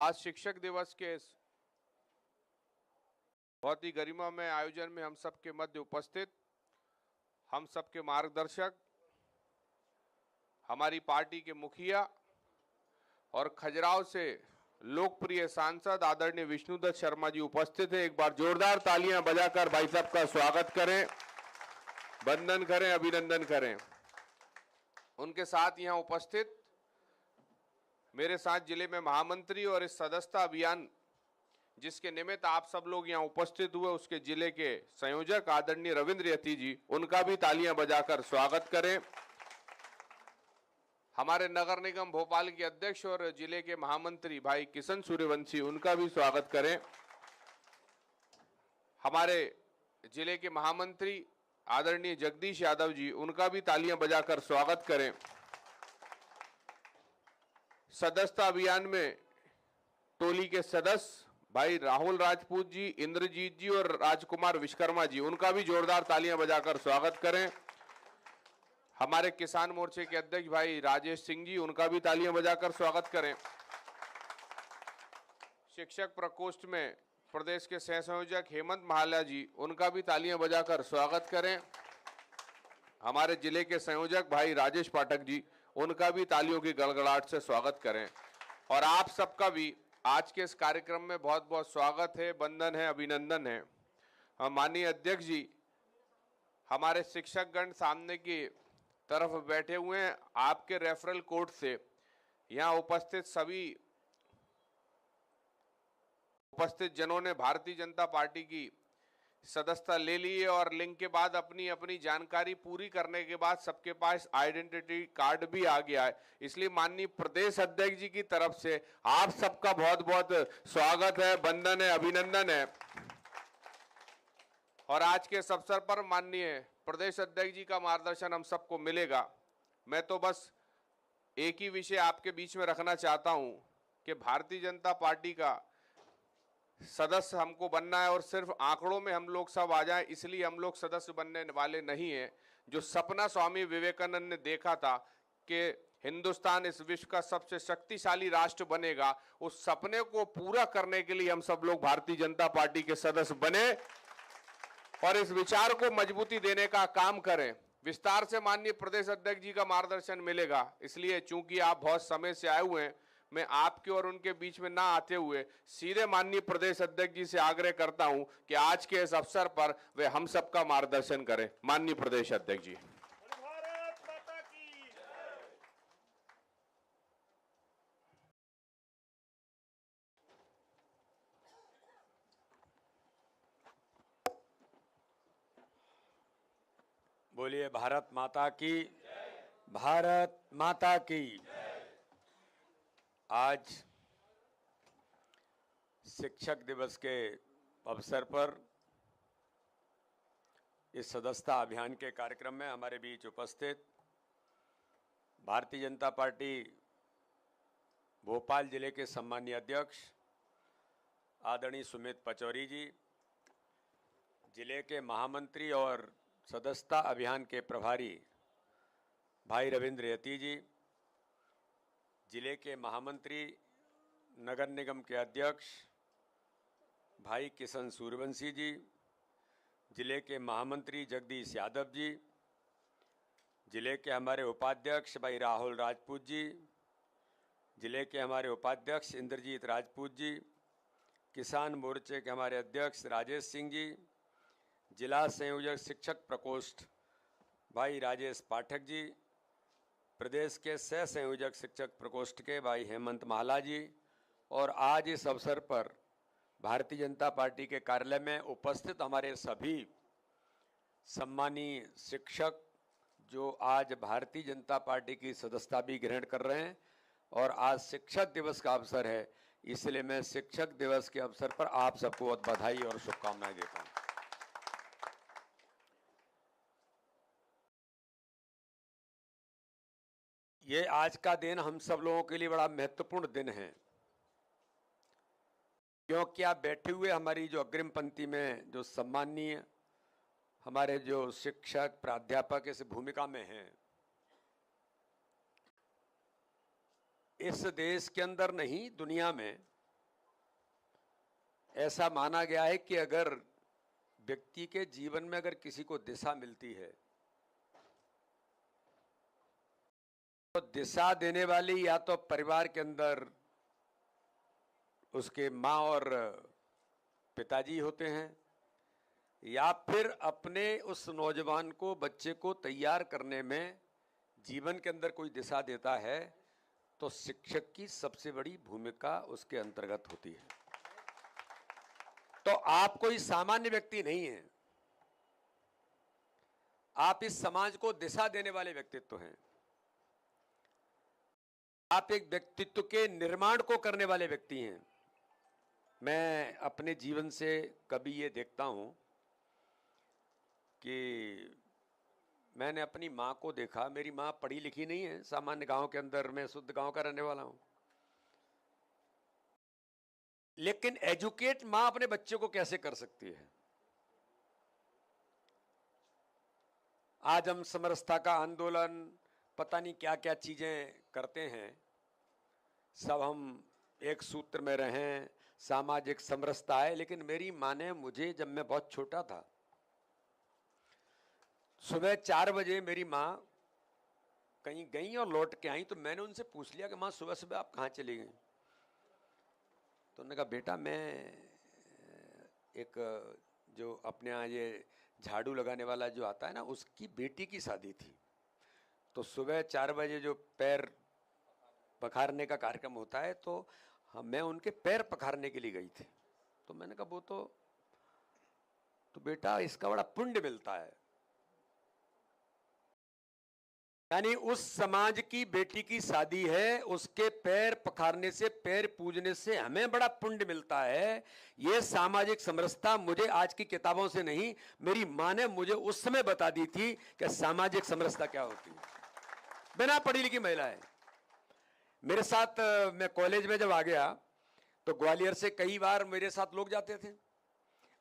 आज शिक्षक दिवस के बहुत ही गरिमामय आयोजन में हम सबके मध्य उपस्थित हम सबके मार्गदर्शक, हमारी पार्टी के मुखिया और खजुराहो से लोकप्रिय सांसद आदरणीय विष्णुदत्त शर्मा जी उपस्थित हैं। एक बार जोरदार तालियां बजाकर भाई साहब का स्वागत करें, वंदन करें, अभिनंदन करें। उनके साथ यहां उपस्थित मेरे साथ जिले में महामंत्री और इस सदस्यता अभियान जिसके निमित्त आप सब लोग यहां उपस्थित हुए उसके जिले के संयोजक आदरणीय रविंद्र यति जी, उनका भी तालियां बजाकर स्वागत करें। हमारे नगर निगम भोपाल के अध्यक्ष और जिले के महामंत्री भाई किशन सूर्यवंशी, उनका भी स्वागत करें। हमारे जिले के महामंत्री आदरणीय जगदीश यादव जी, उनका भी तालियां बजाकर स्वागत करें। सदस्यता अभियान में टोली के सदस्य भाई राहुल राजपूत जी, इंद्रजीत जी और राजकुमार विश्वकर्मा जी, उनका भी जोरदार तालियां बजाकर स्वागत करें। हमारे किसान मोर्चे के अध्यक्ष भाई राजेश सिंह जी, उनका भी तालियां बजाकर स्वागत करें। शिक्षक प्रकोष्ठ में प्रदेश के सह संयोजक हेमंत महाल्या जी, उनका भी तालियां बजाकर स्वागत करें। हमारे जिले के संयोजक भाई राजेश पाठक जी, उनका भी तालियों की गड़गड़ाहट से स्वागत करें। और आप सबका भी आज के इस कार्यक्रम में बहुत बहुत स्वागत है, वंदन है, अभिनंदन है। माननीय अध्यक्ष जी, हमारे शिक्षकगण सामने की तरफ बैठे हुए हैं। आपके रेफरल कोड से यहाँ उपस्थित सभी उपस्थित जनों ने भारतीय जनता पार्टी की सदस्यता ले ली है और लिंक के बाद अपनी अपनी जानकारी पूरी करने के बाद सबके पास आइडेंटिटी कार्ड भी आ गया है। इसलिए माननीय प्रदेश अध्यक्ष जी की तरफ से आप सबका बहुत बहुत स्वागत है, वंदन है, अभिनंदन है। और आज के इस अवसर पर माननीय प्रदेश अध्यक्ष जी का मार्गदर्शन हम सबको मिलेगा। मैं तो बस एक ही विषय आपके बीच में रखना चाहता हूं कि भारतीय जनता पार्टी का सदस्य हमको बनना है और सिर्फ आंकड़ों में हम लोग सब आ जाएं इसलिए हम लोग सदस्य बनने वाले नहीं हैं। जो सपना स्वामी विवेकानंद ने देखा था कि हिंदुस्तान इस विश्व का सबसे शक्तिशाली राष्ट्र बनेगा, उस सपने को पूरा करने के लिए हम सब लोग भारतीय जनता पार्टी के सदस्य बने और इस विचार को मजबूती देने का काम करें। विस्तार से माननीय प्रदेश अध्यक्ष जी का मार्गदर्शन मिलेगा। इसलिए चूंकि आप बहुत समय से आए हुए हैं, मैं आपके और उनके बीच में ना आते हुए सीधे माननीय प्रदेश अध्यक्ष जी से आग्रह करता हूं कि आज के इस अवसर पर वे हम सबका मार्गदर्शन करें। माननीय प्रदेश अध्यक्ष जी। भारत माता की बोलिए भारत माता की, भारत माता की। आज शिक्षक दिवस के अवसर पर इस सदस्यता अभियान के कार्यक्रम में हमारे बीच उपस्थित भारतीय जनता पार्टी भोपाल जिले के सम्मानीय अध्यक्ष आदरणीय सुमित पचौरी जी, जिले के महामंत्री और सदस्यता अभियान के प्रभारी भाई रविंद्र यति जी, जिले के महामंत्री नगर निगम के अध्यक्ष भाई किशन सूर्यवंशी जी, जिले के महामंत्री जगदीश यादव जी, जिले के हमारे उपाध्यक्ष भाई राहुल राजपूत जी, जिले के हमारे उपाध्यक्ष इंद्रजीत राजपूत जी, किसान मोर्चे के हमारे अध्यक्ष राजेश सिंह जी, जिला संयोजक शिक्षक प्रकोष्ठ भाई राजेश पाठक जी, प्रदेश के सह संयोजक शिक्षक प्रकोष्ठ के भाई हेमंत महाल्या जी और आज इस अवसर पर भारतीय जनता पार्टी के कार्यालय में उपस्थित हमारे सभी सम्मानीय शिक्षक जो आज भारतीय जनता पार्टी की सदस्यता भी ग्रहण कर रहे हैं। और आज शिक्षक दिवस का अवसर है, इसलिए मैं शिक्षक दिवस के अवसर पर आप सबको बहुत बधाई और शुभकामनाएं देता हूं। ये आज का दिन हम सब लोगों के लिए बड़ा महत्वपूर्ण दिन है, क्योंकि आप बैठे हुए हमारी जो अग्रिम पंक्ति में जो सम्माननीय हमारे जो शिक्षक प्राध्यापक इस भूमिका में हैं, इस देश के अंदर नहीं दुनिया में ऐसा माना गया है कि अगर व्यक्ति के जीवन में अगर किसी को दिशा मिलती है तो दिशा देने वाली या तो परिवार के अंदर उसके माँ और पिताजी होते हैं, या फिर अपने उस नौजवान को, बच्चे को तैयार करने में जीवन के अंदर कोई दिशा देता है तो शिक्षक की सबसे बड़ी भूमिका उसके अंतर्गत होती है। तो आप कोई सामान्य व्यक्ति नहीं है, आप इस समाज को दिशा देने वाले व्यक्तित्व हैं। आप एक व्यक्तित्व के निर्माण को करने वाले व्यक्ति हैं। मैं अपने जीवन से कभी ये देखता हूं कि मैंने अपनी माँ को देखा। मेरी माँ पढ़ी लिखी नहीं है, सामान्य गांव के अंदर, मैं शुद्ध गांव का रहने वाला हूं, लेकिन एजुकेट माँ अपने बच्चे को कैसे कर सकती है। आज हम समरसता का आंदोलन, पता नहीं क्या क्या चीजें करते हैं, सब हम एक सूत्र में रहें, सामाजिक समरसता है। लेकिन मेरी माँ ने मुझे, जब मैं बहुत छोटा था, सुबह 4 बजे मेरी माँ कहीं गई और लौट के आई, तो मैंने उनसे पूछ लिया कि माँ सुबह सुबह आप कहाँ चली गई? तो उन्होंने कहा बेटा मैं एक जो अपने यहाँ ये झाड़ू लगाने वाला जो आता है ना, उसकी बेटी की शादी थी, तो सुबह 4 बजे जो पैर पखारने का कार्यक्रम होता है, तो मैं उनके पैर पखारने के लिए गई थी। तो मैंने कहा वो तो बेटा इसका बड़ा पुण्य मिलता है। यानी उस समाज की बेटी की शादी है, उसके पैर पखारने से, पैर पूजने से हमें बड़ा पुण्य मिलता है। ये सामाजिक समरसता मुझे आज की किताबों से नहीं, मेरी माँ ने मुझे उस समय बता दी थी कि सामाजिक समरसता क्या होती है। बिना पढ़ी लिखी महिला है। मेरे साथ मैं कॉलेज में जब आ गया तो ग्वालियर से कई बार मेरे साथ लोग जाते थे।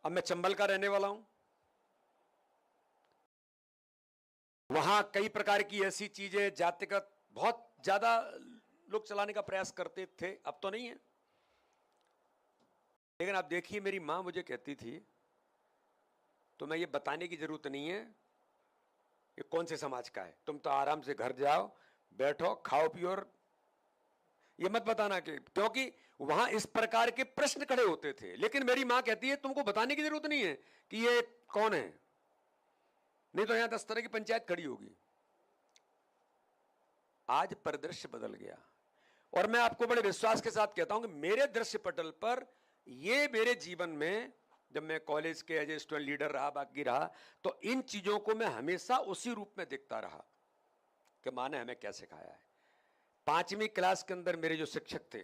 अब मैं चंबल का रहने वाला हूं, वहां कई प्रकार की ऐसी चीजें जातिगत बहुत ज्यादा लोग चलाने का प्रयास करते थे, अब तो नहीं है। लेकिन आप देखिए, मेरी मां मुझे कहती थी, तो मैं ये बताने की जरूरत नहीं है ये कौन से समाज का है, तुम तो आराम से घर जाओ, बैठो, खाओ पियो, और ये मत बताना कि, क्योंकि वहां इस प्रकार के प्रश्न खड़े होते थे। लेकिन मेरी मां कहती है तुमको बताने की जरूरत नहीं है कि ये कौन है, नहीं तो यहां 10 तरह की पंचायत खड़ी होगी। आज परिदृश्य बदल गया, और मैं आपको बड़े विश्वास के साथ कहता हूं कि मेरे दृश्य पटल पर, ये मेरे जीवन में, जब मैं कॉलेज के एज ए स्टूडेंट लीडर रहा, बाकी रहा, तो इन चीजों को मैं हमेशा उसी रूप में देखता रहा कि मां ने हमें क्या सिखाया है। 5वीं क्लास के अंदर मेरे जो शिक्षक थे,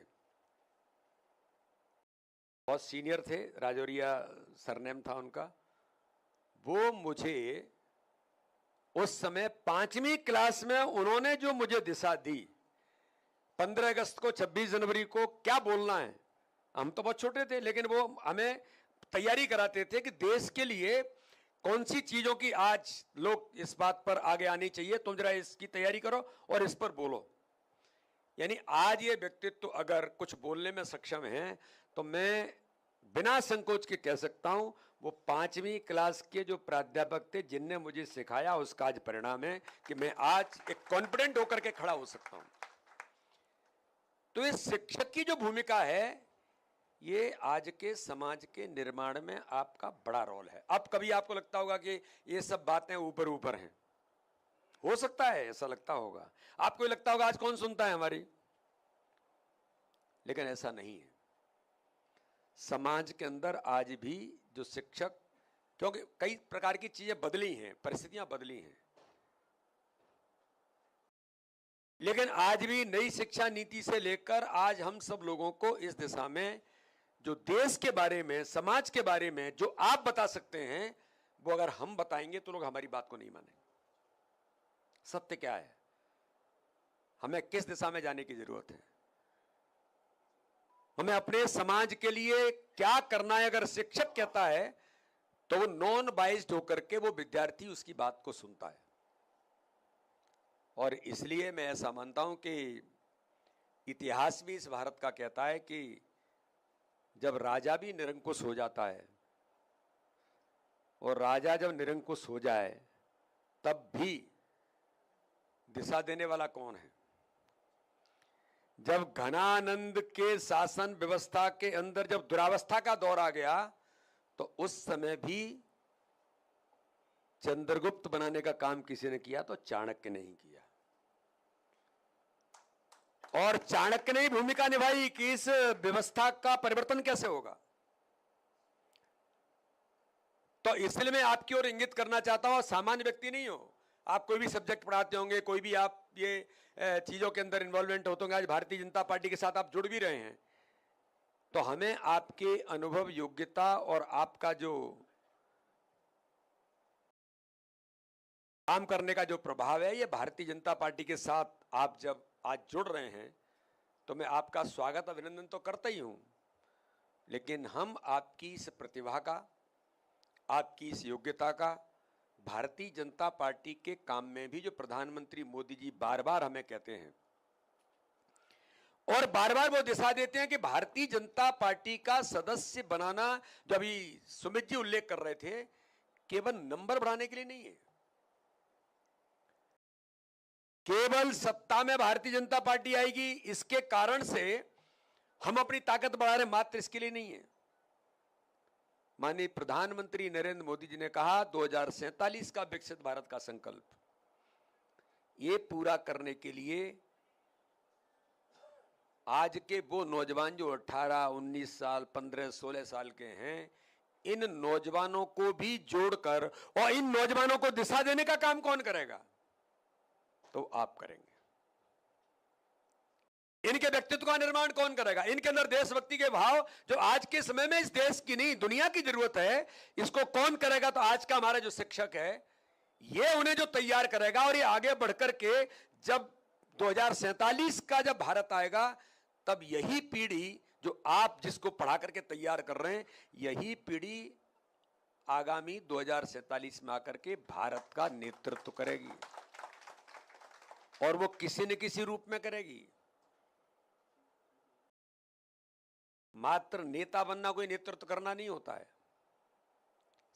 बहुत सीनियर थे, राजौरिया सरनेम था उनका, वो मुझे उस समय 5वीं क्लास में उन्होंने जो मुझे दिशा दी, 15 अगस्त को, 26 जनवरी को क्या बोलना है, हम तो बहुत छोटे थे, लेकिन वो हमें तैयारी कराते थे कि देश के लिए कौन सी चीजों की आज लोग इस बात पर आगे आनी चाहिए, तुम जरा इसकी तैयारी करो और इस पर बोलो। यानी आज ये व्यक्तित्व अगर कुछ बोलने में सक्षम है तो मैं बिना संकोच के कह सकता हूं वो 5वीं क्लास के जो प्राध्यापक थे जिनने मुझे सिखाया, उसका आज परिणाम है कि मैं आज एक कॉन्फिडेंट होकर के खड़ा हो सकता हूं। तो इस शिक्षक की जो भूमिका है, ये आज के समाज के निर्माण में आपका बड़ा रोल है। अब कभी आपको लगता होगा कि ये सब बातें ऊपर ऊपर हैं, हो सकता है ऐसा लगता होगा, आपको लगता होगा आज कौन सुनता है हमारी, लेकिन ऐसा नहीं है। समाज के अंदर आज भी जो शिक्षक, क्योंकि कई प्रकार की चीजें बदली हैं, परिस्थितियां बदली हैं, लेकिन आज भी नई शिक्षा नीति से लेकर आज हम सब लोगों को इस दिशा में, जो देश के बारे में, समाज के बारे में जो आप बता सकते हैं, वो अगर हम बताएंगे तो लोग हमारी बात को नहीं मानेंगे। सत्य क्या है, हमें किस दिशा में जाने की जरूरत है, हमें अपने समाज के लिए क्या करना है। अगर शिक्षक कहता है तो वो नॉन बाइस्ड होकर के वो विद्यार्थी उसकी बात को सुनता है। और इसलिए मैं ऐसा मानता हूं कि इतिहास भी इस भारत का कहता है कि जब राजा भी निरंकुश हो जाता है, और राजा जब निरंकुश हो जाए तब भी दिशा देने वाला कौन है? जब घनानंद के शासन व्यवस्था के अंदर जब दुरावस्था का दौर आ गया, तो उस समय भी चंद्रगुप्त बनाने का काम किसी ने किया तो चाणक्य ने ही किया। और चाणक्य ने ही भूमिका निभाई कि इस व्यवस्था का परिवर्तन कैसे होगा। तो इसलिए मैं आपकी ओर इंगित करना चाहता हूं, सामान्य व्यक्ति नहीं हो, आप कोई भी सब्जेक्ट पढ़ाते होंगे, कोई भी आप ये चीजों के अंदर इन्वॉल्वमेंट होते होंगे, आज भारतीय जनता पार्टी के साथ आप जुड़ भी रहे हैं, तो हमें आपके अनुभव, योग्यता और आपका जो काम करने का जो प्रभाव है, ये भारतीय जनता पार्टी के साथ आप जब आज जुड़ रहे हैं तो मैं आपका स्वागत, अभिनंदन तो करता ही हूं, लेकिन हम आपकी इस प्रतिभा का, आपकी इस योग्यता का भारतीय जनता पार्टी के काम में भी, जो प्रधानमंत्री मोदी जी बार बार हमें कहते हैं और बार बार वो दिशा देते हैं कि भारतीय जनता पार्टी का सदस्य बनाना, जो अभी सुमित जी उल्लेख कर रहे थे, केवल नंबर बढ़ाने के लिए नहीं है, केवल सत्ता में भारतीय जनता पार्टी आएगी इसके कारण से हम अपनी ताकत बढ़ा रहे, मात्र इसके लिए नहीं है। माननीय प्रधानमंत्री नरेंद्र मोदी जी ने कहा 2047 का विकसित भारत का संकल्प, ये पूरा करने के लिए आज के वो नौजवान जो 18, 19 साल, 15, 16 साल के हैं, इन नौजवानों को भी जोड़कर, और इन नौजवानों को दिशा देने का काम कौन करेगा? तो आप करेंगे। इनके व्यक्तित्व का निर्माण कौन करेगा? इनके अंदर देशभक्ति के भाव, जो आज के समय में इस देश की नहीं दुनिया की जरूरत है, इसको कौन करेगा? तो आज का हमारा जो शिक्षक है, ये उन्हें जो तैयार करेगा, और ये आगे बढ़कर के जब 2047 का जब भारत आएगा, तब यही पीढ़ी जो आप जिसको पढ़ा करके तैयार कर रहे हैं, यही पीढ़ी आगामी 2047 में आकर के भारत का नेतृत्व करेगी, और वो किसी न किसी रूप में करेगी। मात्र नेता बनना कोई नेतृत्व करना नहीं होता है।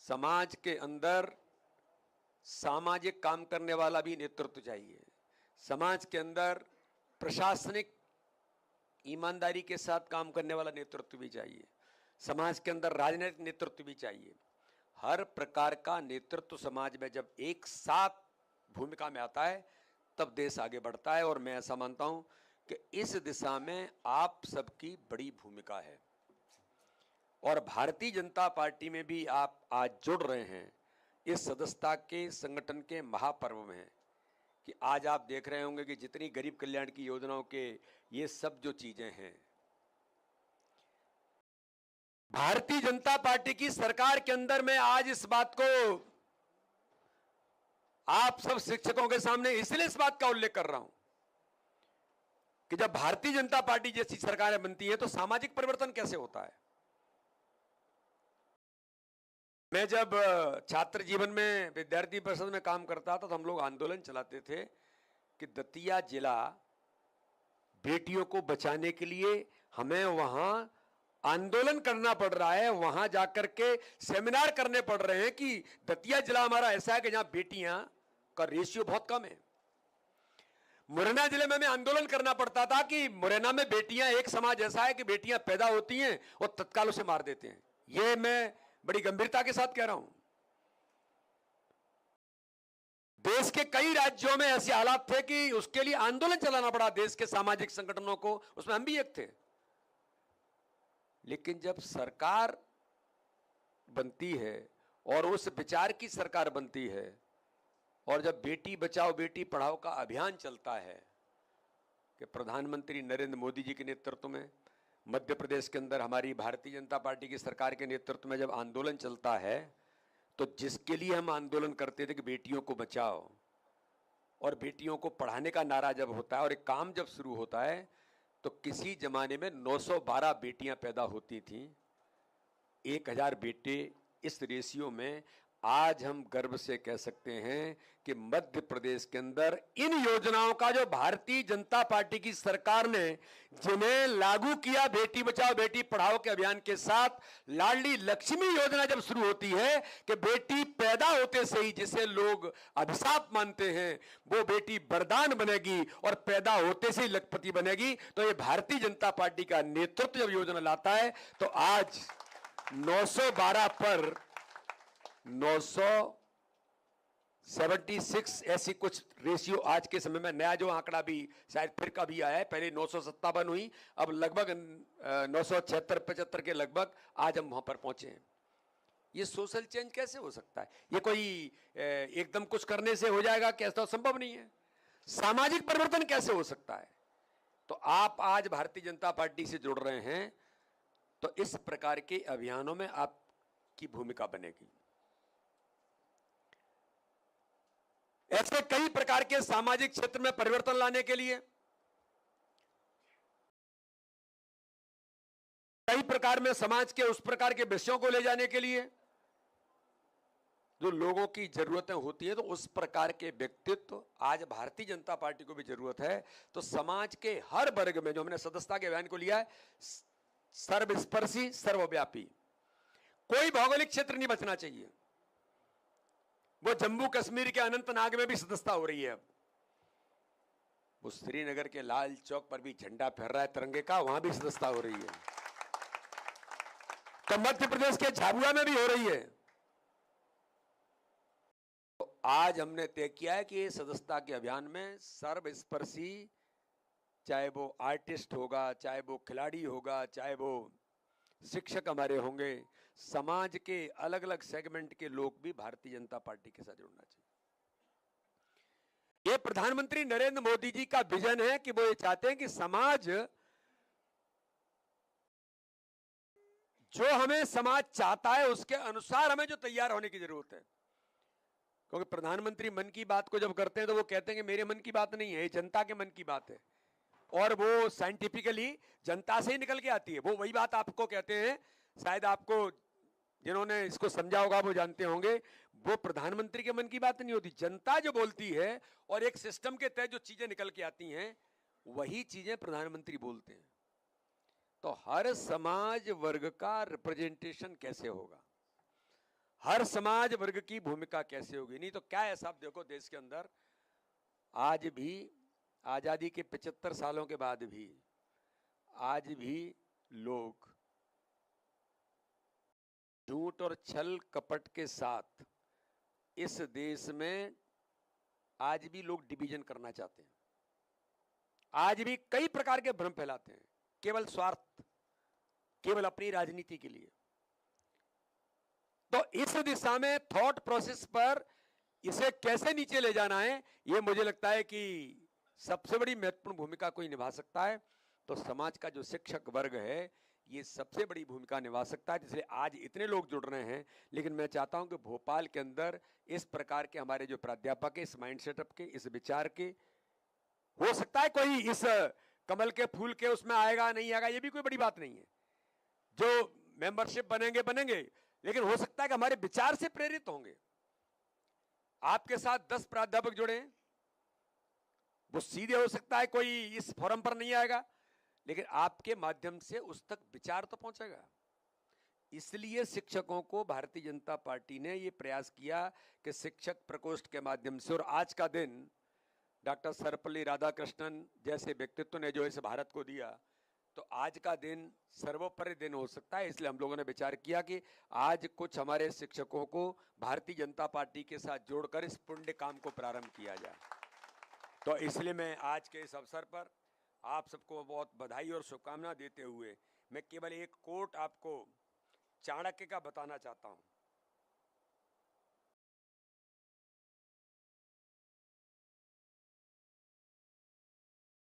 समाज के अंदर सामाजिक काम करने वाला भी नेतृत्व चाहिए, समाज के अंदर प्रशासनिक ईमानदारी के साथ काम करने वाला नेतृत्व भी चाहिए, समाज के अंदर राजनीतिक नेतृत्व भी चाहिए। हर प्रकार का नेतृत्व समाज में जब एक साथ भूमिका में आता है, तब देश आगे बढ़ता है। और मैं ऐसा मानता हूं कि इस दिशा में आप सबकी बड़ी भूमिका है, और भारतीय जनता पार्टी में भी आप आज जुड़ रहे हैं इस सदस्यता के संगठन के महापर्व में, कि आज आप देख रहे होंगे कि जितनी गरीब कल्याण की योजनाओं के ये सब जो चीजें हैं, भारतीय जनता पार्टी की सरकार के अंदर मैं आज इस बात को आप सब शिक्षकों के सामने इसलिए इस बात का उल्लेख कर रहा हूं कि जब भारतीय जनता पार्टी जैसी सरकारें बनती हैं तो सामाजिक परिवर्तन कैसे होता है। मैं जब छात्र जीवन में विद्यार्थी परिषद में काम करता था, तो हम लोग आंदोलन चलाते थे कि दतिया जिला बेटियों को बचाने के लिए हमें वहां आंदोलन करना पड़ रहा है, वहां जाकर के सेमिनार करने पड़ रहे हैं कि दतिया जिला हमारा ऐसा है कि जहां बेटियां का रेशियो बहुत कम है। मुरैना जिले में आंदोलन करना पड़ता था कि मुरैना में बेटियां, एक समाज ऐसा है कि बेटियां पैदा होती हैं और तत्काल उसे मार देते हैं। यह मैं बड़ी गंभीरता के साथ कह रहा हूं। देश के कई राज्यों में ऐसे हालात थे कि उसके लिए आंदोलन चलाना पड़ा देश के सामाजिक संगठनों को, उसमें हम भी एक थे। लेकिन जब सरकार बनती है और उस विचार की सरकार बनती है, और जब बेटी बचाओ बेटी पढ़ाओ का अभियान चलता है कि प्रधानमंत्री नरेंद्र मोदी जी के नेतृत्व में, मध्य प्रदेश के अंदर हमारी भारतीय जनता पार्टी की सरकार के नेतृत्व में जब आंदोलन चलता है, तो जिसके लिए हम आंदोलन करते थे कि बेटियों को बचाओ और बेटियों को पढ़ाने का नारा जब होता है और एक काम जब शुरू होता है, तो किसी जमाने में 912 बेटियां पैदा होती थीं, 1000 बेटे, इस रेशियो में आज हम गर्व से कह सकते हैं कि मध्य प्रदेश के अंदर इन योजनाओं का जो भारतीय जनता पार्टी की सरकार ने जिन्हें लागू किया, बेटी बचाओ बेटी पढ़ाओ के अभियान के साथ लाडली लक्ष्मी योजना जब शुरू होती है कि बेटी पैदा होते से ही जिसे लोग अभिशाप मानते हैं वो बेटी वरदान बनेगी और पैदा होते से ही लखपति बनेगी, तो ये भारतीय जनता पार्टी का नेतृत्व जब योजना लाता है तो आज 912 पर 976 ऐसी कुछ रेशियो आज के समय में, नया जो आंकड़ा भी शायद फिर का भी आया है, पहले 957 हुई, अब लगभग 976-75 के लगभग आज हम वहां पर पहुंचे हैं। ये सोशल चेंज कैसे हो सकता है? ये कोई एकदम कुछ करने से हो जाएगा क्या? तो संभव नहीं है। सामाजिक परिवर्तन कैसे हो सकता है? तो आप आज भारतीय जनता पार्टी से जुड़ रहे हैं तो इस प्रकार के अभियानों में आपकी भूमिका बनेगी। ऐसे कई प्रकार के सामाजिक क्षेत्र में परिवर्तन लाने के लिए, कई प्रकार में समाज के उस प्रकार के विषयों को ले जाने के लिए जो लोगों की जरूरतें होती है, तो उस प्रकार के व्यक्तित्व आज भारतीय जनता पार्टी को भी जरूरत है। तो समाज के हर वर्ग में जो हमने सदस्यता के अभियान को लिया है, सर्वस्पर्शी सर्वव्यापी, कोई भौगोलिक क्षेत्र नहीं बचना चाहिए। वो जम्मू कश्मीर के अनंतनाग में भी सदस्यता हो रही है, अब वो श्रीनगर के लाल चौक पर भी झंडा फहर रहा है तिरंगे का, वहां भी सदस्यता हो रही है, तो मध्य प्रदेश के झाबुआ में भी हो रही है। तो आज हमने तय किया है कि सदस्यता के अभियान में सर्वस्पर्शी, चाहे वो आर्टिस्ट होगा, चाहे वो खिलाड़ी होगा, चाहे वो शिक्षक हमारे होंगे, समाज के अलग अलग सेगमेंट के लोग भी भारतीय जनता पार्टी के साथ जुड़ना चाहिए। ये प्रधानमंत्री नरेंद्र मोदी जी का विजन है कि वो ये चाहते हैं कि समाज, जो हमें समाज चाहता है उसके अनुसार हमें जो तैयार होने की जरूरत है। क्योंकि प्रधानमंत्री मन की बात को जब करते हैं तो वो कहते हैं कि मेरे मन की बात नहीं है, ये जनता के मन की बात है, और वो साइंटिफिकली जनता से ही निकल के आती है। वो वही बात आपको कहते हैं, शायद आपको जिन्होंने इसको समझा होगा वो जानते होंगे, वो प्रधानमंत्री के मन की बात नहीं होती, जनता जो बोलती है और एक सिस्टम के तहत जो चीजें निकल के आती हैं वही चीजें प्रधानमंत्री बोलते हैं। तो हर समाज वर्ग का रिप्रेजेंटेशन कैसे होगा, हर समाज वर्ग की भूमिका कैसे होगी? नहीं तो क्या है साहब, देखो देश के अंदर आज भी आजादी के 75 सालों के बाद भी आज भी लोग झूठ और छल कपट के साथ इस देश में आज भी लोग डिवीजन करना चाहते हैं, आज भी कई प्रकार के भ्रम फैलाते हैं, केवल स्वार्थ, केवल अपनी राजनीति के लिए। तो इस दिशा में थॉट प्रोसेस पर इसे कैसे नीचे ले जाना है, ये मुझे लगता है कि सबसे बड़ी महत्वपूर्ण भूमिका कोई निभा सकता है तो समाज का जो शिक्षक वर्ग है ये सबसे बड़ी भूमिका निभा सकता है। इसलिए आज इतने लोग जुड़ रहे हैं, लेकिन मैं चाहता हूं कि भोपाल के अंदर इस प्रकार के हमारे जो प्राध्यापक है, इस माइंड सेटअप के, इस विचार के, हो सकता है कोई इस कमल के फूल के उसमें आएगा नहीं आएगा, ये भी कोई बड़ी बात नहीं है, जो मेंबरशिप बनेंगे, लेकिन हो सकता है कि हमारे विचार से प्रेरित होंगे। आपके साथ 10 प्राध्यापक जुड़े हैं, वो सीधे हो सकता है कोई इस फोरम पर नहीं आएगा, लेकिन आपके माध्यम से उस तक विचार तो पहुंचेगा। इसलिए शिक्षकों को भारतीय जनता पार्टी ने ये प्रयास किया कि शिक्षक प्रकोष्ठ के माध्यम से, और आज का दिन डॉक्टर सर्वपल्ली राधाकृष्णन जैसे व्यक्तित्व ने जो इस भारत को दिया, तो आज का दिन सर्वोपरि दिन हो सकता है। इसलिए हम लोगों ने विचार किया कि आज कुछ हमारे शिक्षकों को भारतीय जनता पार्टी के साथ जोड़कर इस पुण्य काम को प्रारंभ किया जाए। तो इसलिए मैं आज के इस अवसर पर आप सबको बहुत बधाई और शुभकामना देते हुए मैं केवल एक कोट आपको चाणक्य का बताना चाहता हूं।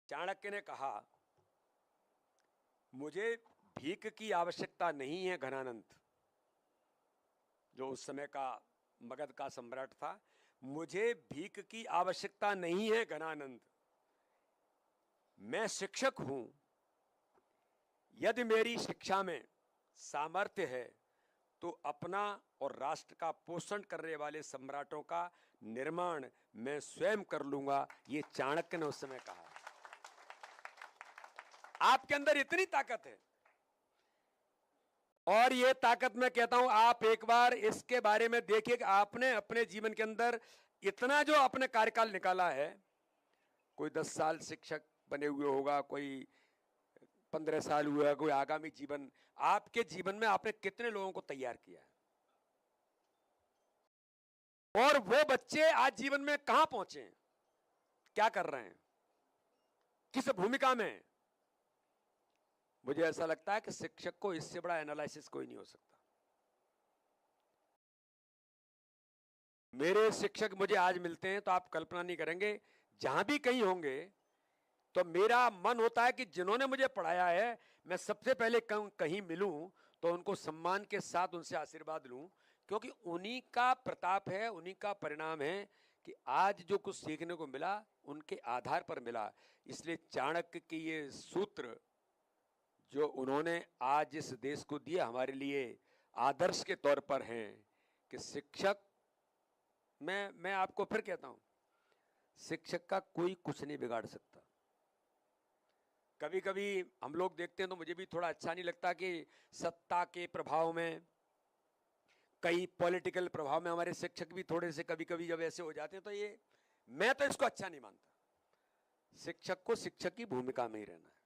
चाणक्य ने कहा, मुझे भीख की आवश्यकता नहीं है घनानंद, जो उस समय का मगध का सम्राट था, मुझे भीख की आवश्यकता नहीं है घनानंद, मैं शिक्षक हूं, यदि मेरी शिक्षा में सामर्थ्य है तो अपना और राष्ट्र का पोषण करने वाले सम्राटों का निर्माण मैं स्वयं कर लूंगा, ये चाणक्य ने उस समय कहा। आपके अंदर इतनी ताकत है, और ये ताकत मैं कहता हूं, आप एक बार इसके बारे में देखिए कि आपने अपने जीवन के अंदर इतना जो अपने कार्यकाल निकाला है, कोई 10 साल शिक्षक बने हुए होगा, कोई 15 साल हुआ, कोई आगामी जीवन, आपके जीवन में आपने कितने लोगों को तैयार किया है, और वो बच्चे आज जीवन में कहां पहुंचे हैं, क्या कर रहे हैं, किस भूमिका में हैं? मुझे ऐसा लगता है कि शिक्षक को इससे बड़ा एनालिसिस कोई नहीं हो सकता। मेरे शिक्षक मुझे आज मिलते हैं तो आप कल्पना नहीं करेंगे, जहां भी कहीं होंगे तो मेरा मन होता है कि जिन्होंने मुझे पढ़ाया है, मैं सबसे पहले कहीं मिलूं तो उनको सम्मान के साथ उनसे आशीर्वाद लूं, क्योंकि उन्हीं का प्रताप है, उन्हीं का परिणाम है कि आज जो कुछ सीखने को मिला उनके आधार पर मिला। इसलिए चाणक्य के ये सूत्र जो उन्होंने आज इस देश को दिया, हमारे लिए आदर्श के तौर पर हैं कि शिक्षक, मैं आपको फिर कहता हूं, शिक्षक का कोई कुछ नहीं बिगाड़ सकता। कभी कभी हम लोग देखते हैं तो मुझे भी थोड़ा अच्छा नहीं लगता कि सत्ता के प्रभाव में, कई पॉलिटिकल प्रभाव में हमारे शिक्षक भी थोड़े से कभी कभी जब ऐसे हो जाते हैं, तो ये, मैं तो इसको अच्छा नहीं मानता। शिक्षक को शिक्षक की भूमिका में ही रहना है।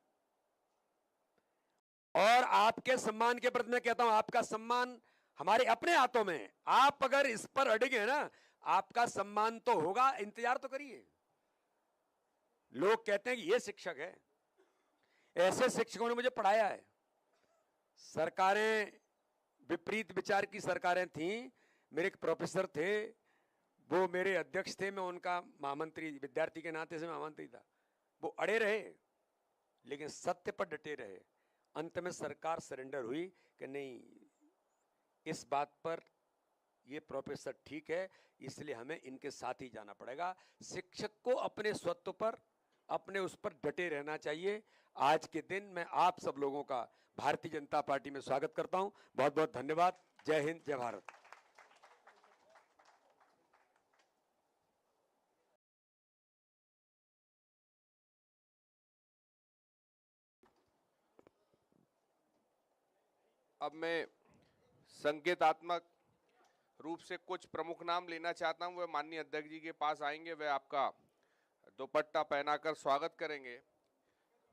और आपके सम्मान के प्रति मैं कहता हूं, आपका सम्मान हमारे अपने हाथों में है। आप अगर इस पर अड़िगे हैं ना, आपका सम्मान तो होगा, इंतजार तो करिए। लोग कहते हैं कि ये शिक्षक है, ऐसे शिक्षकों ने मुझे पढ़ाया है। सरकारें, विपरीत विचार की सरकारें थीं, मेरे एक प्रोफेसर थे, वो मेरे अध्यक्ष थे, मैं उनका महामंत्री, विद्यार्थी के नाते से महामंत्री था। वो अड़े रहे लेकिन सत्य पर डटे रहे। अंत में सरकार सरेंडर हुई कि नहीं, इस बात पर ये प्रोफेसर ठीक है, इसलिए हमें इनके साथ ही जाना पड़ेगा। शिक्षक को अपने स्वत्व पर, अपने उस पर डटे रहना चाहिए। आज के दिन मैं आप सब लोगों का भारतीय जनता पार्टी में स्वागत करता हूं। बहुत बहुत धन्यवाद। जय हिंद, जय भारत। अब मैं संकेतात्मक रूप से कुछ प्रमुख नाम लेना चाहता हूं। वे माननीय अध्यक्ष जी के पास आएंगे, वे आपका दुपट्टा पहनाकर स्वागत करेंगे।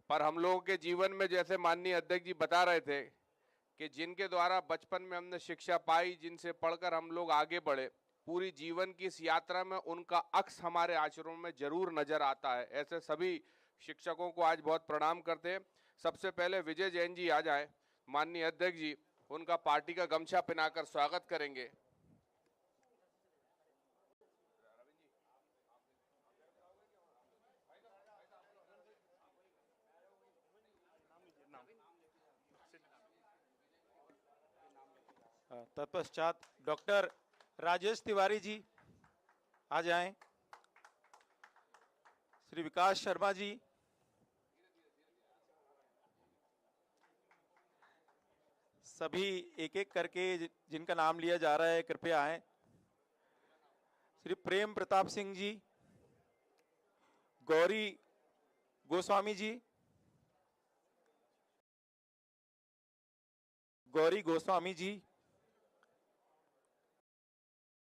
पर हम लोगों के जीवन में, जैसे माननीय अध्यक्ष जी बता रहे थे कि जिनके द्वारा बचपन में हमने शिक्षा पाई, जिनसे पढ़कर हम लोग आगे बढ़े, पूरी जीवन की इस यात्रा में उनका अक्स हमारे आचरणों में जरूर नजर आता है। ऐसे सभी शिक्षकों को आज बहुत प्रणाम करते हैं। सबसे पहले विजय जैन जी आ जाए। माननीय अध्यक्ष जी उनका पार्टी का गमछा पहनाकर स्वागत करेंगे। तत्पश्चात डॉक्टर राजेश तिवारी जी आ जाएं। श्री विकास शर्मा जी, सभी एक एक करके जिनका नाम लिया जा रहा है कृपया आएं। श्री प्रेम प्रताप सिंह जी, गौरी गोस्वामी जी, गौरी गोस्वामी जी,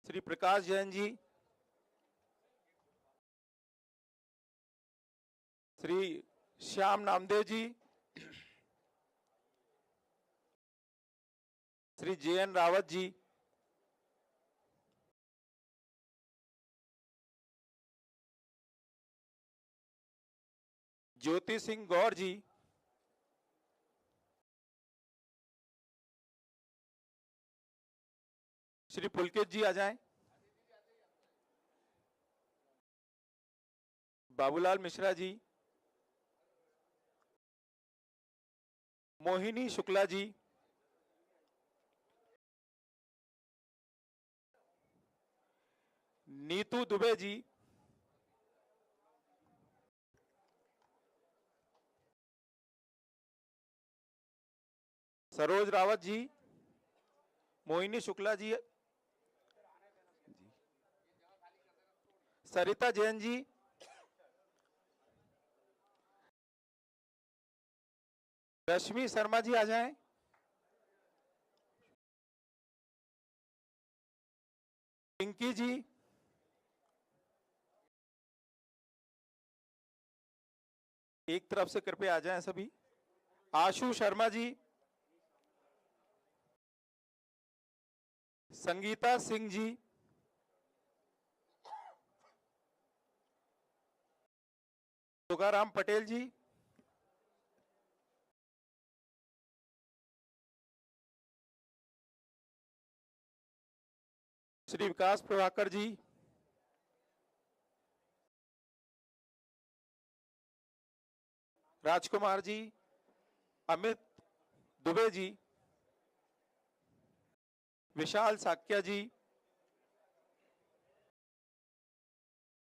श्री प्रकाश जैन जी, श्री श्याम नामदेव जी, श्री JN रावत जी, ज्योति सिंह गौर जी, श्री पुलकित जी आ जाएं। बाबूलाल मिश्रा जी, मोहिनी शुक्ला जी, नीतू दुबे जी, सरोज रावत जी, मोहिनी शुक्ला जी, सरिता जैन जी, रश्मि शर्मा जी आ जाएं। पिंकी जी, एक तरफ से कृपया आ जाएं सभी। आशु शर्मा जी, संगीता सिंह जी, तुकाराम पटेल जी, श्री विकास प्रभाकर जी, राजकुमार जी, अमित दुबे जी, विशाल साक्या जी,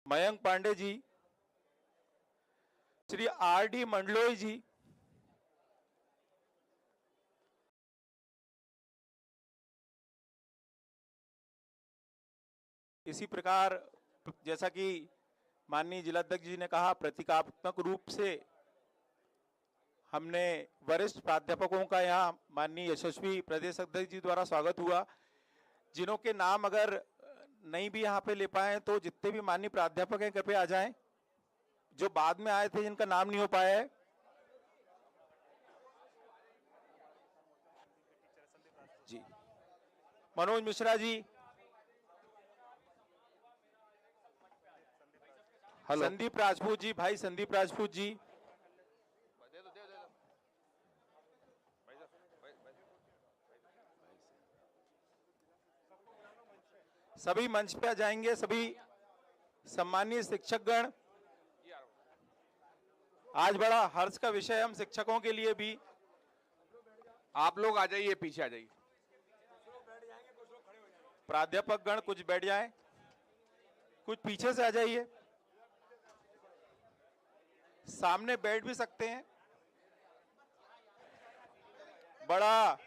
मयंक पांडे जी, श्री आर डी मंडलोई जी, इसी प्रकार जैसा कि माननीय जिलाध्यक्ष जी ने कहा, प्रतीकात्मक रूप से हमने वरिष्ठ प्राध्यापकों का यहाँ माननीय यशस्वी प्रदेश अध्यक्ष जी द्वारा स्वागत हुआ। जिन्हों के नाम अगर नहीं भी यहाँ पे ले पाए तो जितने भी माननीय प्राध्यापक हैं कृपया आ जाएं, जो बाद में आए थे जिनका नाम नहीं हो पाया है। जी, मनोज मिश्रा जी, संदीप राजपूत जी, भाई संदीप राजपूत जी, सभी मंच पे आ जाएंगे। सभी सम्मानीय शिक्षकगण, आज बड़ा हर्ष का विषय हम शिक्षकों के लिए भी। आप लोग आ जाइए, पीछे आ जाइए। प्राध्यापक गण कुछ बैठ जाएं, कुछ पीछे से आ जाइए, सामने बैठ भी सकते हैं। बड़ा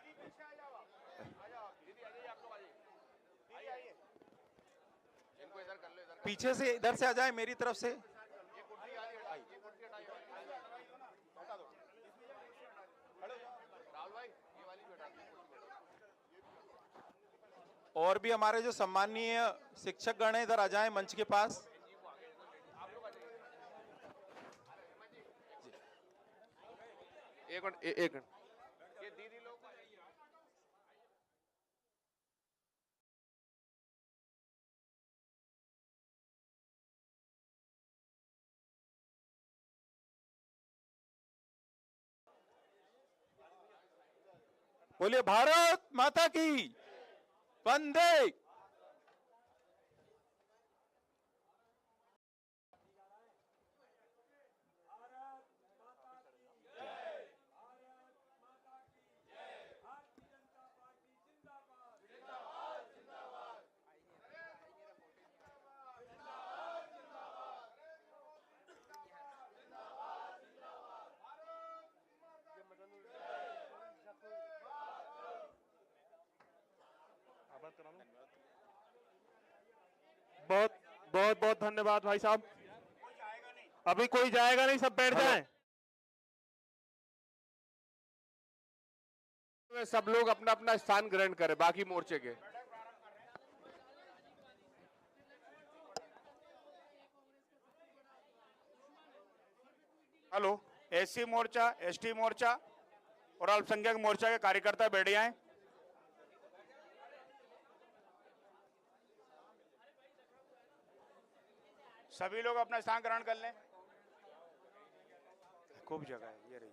पीछे से इधर से आ जाए, मेरी तरफ से। और भी हमारे जो सम्मानीय शिक्षक गण हैं इधर आ जाएं मंच के पास। एक मिनट, एक मिनट। ये दीदी लोग बोलिए भारत माता की वंदे। बहुत बहुत बहुत धन्यवाद भाई साहब। अभी कोई जाएगा नहीं, सब बैठ जाएं। सब लोग अपना अपना स्थान ग्रहण करें, बाकी मोर्चे के। हेलो, एससी मोर्चा, एसटी मोर्चा और अल्पसंख्यक मोर्चा के कार्यकर्ता बैठ जाएं। सभी लोग अपना स्थान ग्रहण कर लें। खूब जगह है, ये रही।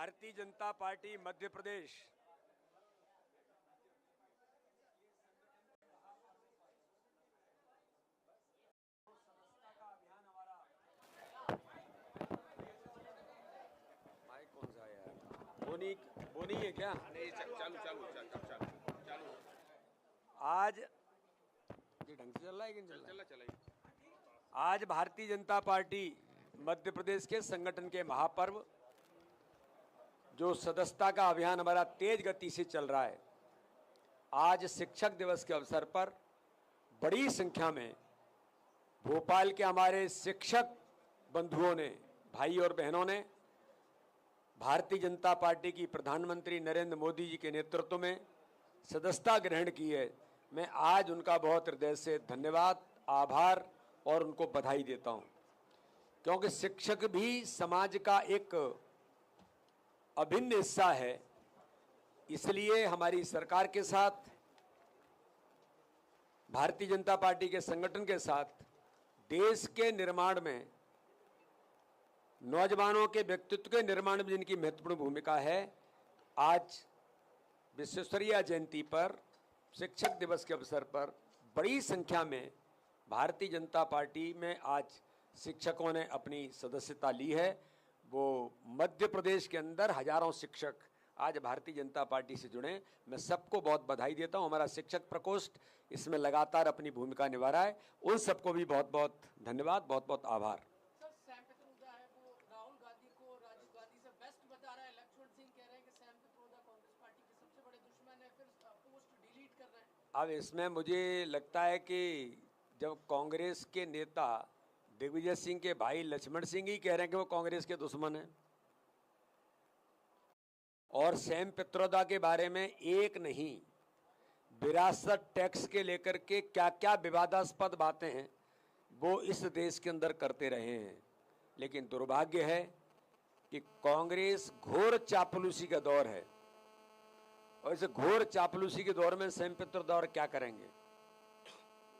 भारतीय जनता पार्टी मध्य प्रदेश माइक कौन सा है यार? वो नहीं है क्या? चालू आज ये ढंग से चल रहा है कि नहीं चल रहा? चला आज भारतीय जनता पार्टी मध्य प्रदेश के संगठन के महापर्व जो सदस्यता का अभियान हमारा तेज गति से चल रहा है, आज शिक्षक दिवस के अवसर पर बड़ी संख्या में भोपाल के हमारे शिक्षक बंधुओं ने, भाई और बहनों ने भारतीय जनता पार्टी की प्रधानमंत्री नरेंद्र मोदी जी के नेतृत्व में सदस्यता ग्रहण की है। मैं आज उनका बहुत हृदय से धन्यवाद, आभार और उनको बधाई देता हूं, क्योंकि शिक्षक भी समाज का एक अभिन्न हिस्सा है। इसलिए हमारी सरकार के साथ, भारतीय जनता पार्टी के संगठन के साथ देश के निर्माण में, नौजवानों के व्यक्तित्व के निर्माण में जिनकी महत्वपूर्ण भूमिका है, आज विश्वेश्वरैया जयंती पर, शिक्षक दिवस के अवसर पर बड़ी संख्या में भारतीय जनता पार्टी में आज शिक्षकों ने अपनी सदस्यता ली है। वो मध्य प्रदेश के अंदर हजारों शिक्षक आज भारतीय जनता पार्टी से जुड़े। मैं सबको बहुत बधाई देता हूं। हमारा शिक्षक प्रकोष्ठ इसमें लगातार अपनी भूमिका निभा रहा है। उन सबको भी बहुत बहुत धन्यवाद, बहुत बहुत आभार। सर, सैम पित्रोदा है वो राहुल गांधी को राजीव गांधी से बेस्ट बता रहा है। लक्ष्मण सिंह कह रहे हैं कि सैम पित्रोदा कांग्रेस पार्टी के सबसे बड़े दुश्मन है, फिर पोस्ट डिलीट कर रहे हैं। अब इसमें मुझे लगता है कि जब कांग्रेस के नेता दिग्विजय सिंह के भाई लक्ष्मण सिंह ही कह रहे हैं कि वो कांग्रेस के दुश्मन हैं, और सैम पित्रोदा के बारे में एक नहीं, विरासत टैक्स के लेकर के क्या क्या विवादास्पद बातें हैं वो इस देश के अंदर करते रहे हैं। लेकिन दुर्भाग्य है कि कांग्रेस घोर चापलूसी का दौर है, और इस घोर चापलूसी के दौर में सैम पित्रोदा और क्या करेंगे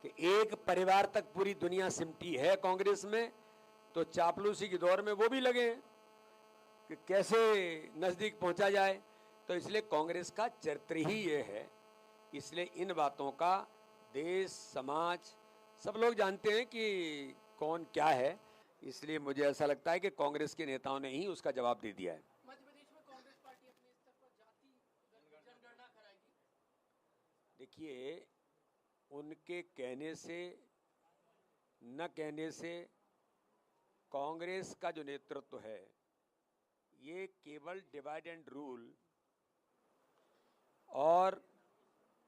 कि एक परिवार तक पूरी दुनिया सिमटी है कांग्रेस में, तो चापलूसी के दौर में वो भी लगे हैं कि कैसे नजदीक पहुंचा जाए। तो इसलिए कांग्रेस का चरित्र ही ये है। इसलिए इन बातों का देश, समाज, सब लोग जानते हैं कि कौन क्या है। इसलिए मुझे ऐसा लगता है कि कांग्रेस के नेताओं ने ही उसका जवाब दे दिया है। मध्य प्रदेश में कांग्रेस पार्टी अपने स्तर पर जाति जनगणना कराएगी। देखिए, उनके कहने से न कहने से कांग्रेस का जो नेतृत्व है, ये केवल डिवाइड एंड रूल और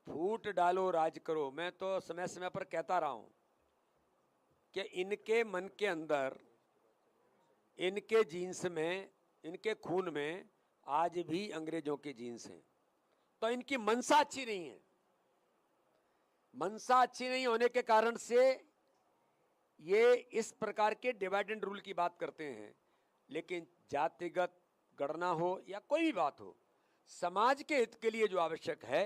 फूट डालो राज करो। मैं तो समय समय पर कहता रहा हूं कि इनके मन के अंदर, इनके जीन्स में, इनके खून में आज भी अंग्रेजों के जीन्स हैं। तो इनकी मनसा अच्छी नहीं है। मनसा अच्छी नहीं होने के कारण से ये इस प्रकार के डिवाइड एंड रूल की बात करते हैं। लेकिन जातिगत गणना हो या कोई भी बात हो, समाज के हित के लिए जो आवश्यक है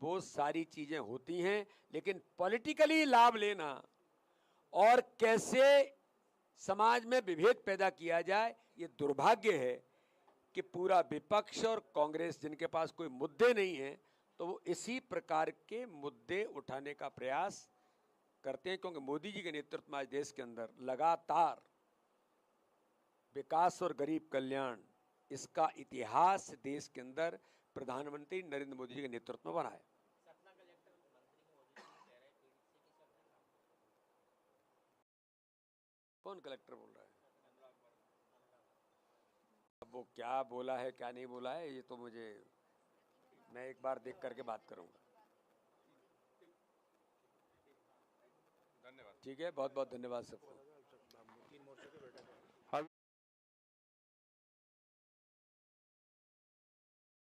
वो सारी चीजें होती हैं। लेकिन पॉलिटिकली लाभ लेना और कैसे समाज में विभेद पैदा किया जाए, ये दुर्भाग्य है कि पूरा विपक्ष और कांग्रेस, जिनके पास कोई मुद्दे नहीं हैं, तो वो इसी प्रकार के मुद्दे उठाने का प्रयास करते हैं। क्योंकि मोदी जी के नेतृत्व में आज देश के अंदर लगातार विकास और गरीब कल्याण, इसका इतिहास देश के अंदर प्रधानमंत्री नरेंद्र मोदी जी के नेतृत्व में बना है। कौन कलेक्टर बोल रहा है? अब वो क्या बोला है, क्या नहीं बोला है, ये तो मैं एक बार देख करके बात करूंगा। धन्यवाद। ठीक है, बहुत बहुत धन्यवाद सबको।